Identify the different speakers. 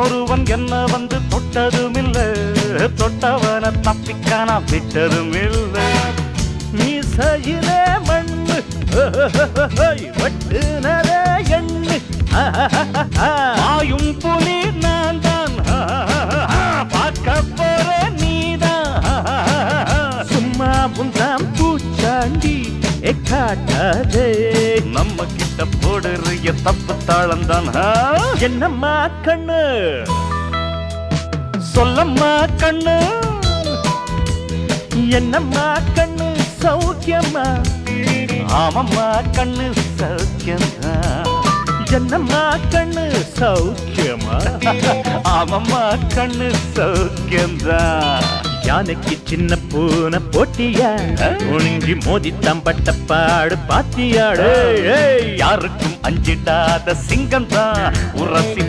Speaker 1: ஒருவன் என்ன வந்து தொட்டதும் இல்ல, தொட்டவன தப்பிக்கான விட்டதும் இல்ல. மீசையிலே மண்ணு வெட்டுனரே எண்ணு, ஆயும் புலி நான் தான், பார்க்க போற நீதான். சும்மா புந்தாம் பூச்சாண்டி காட்டாதே, நம்ம கிட்ட போடுறிய தப்பு தாளந்தான். என்னம்மா கண்ணு சொல்லம்மா கண்ணு, என்னம்மா கண்ணு சௌக்கியம்மா? ஆமம்மா கண்ணு சௌக்கியம்மா. என்னம்மா கண்ணு சௌக்கியமா? ஆமம்மா கண்ணு சௌக்கியம்தான். யானைக்கு சின்ன பூனை போட்டியா, ஒழுங்கி மோதி தம்பட்ட பாடு பாத்தியாடு. யாருக்கும் அஞ்சிடாத சிங்கம் தான் உரசி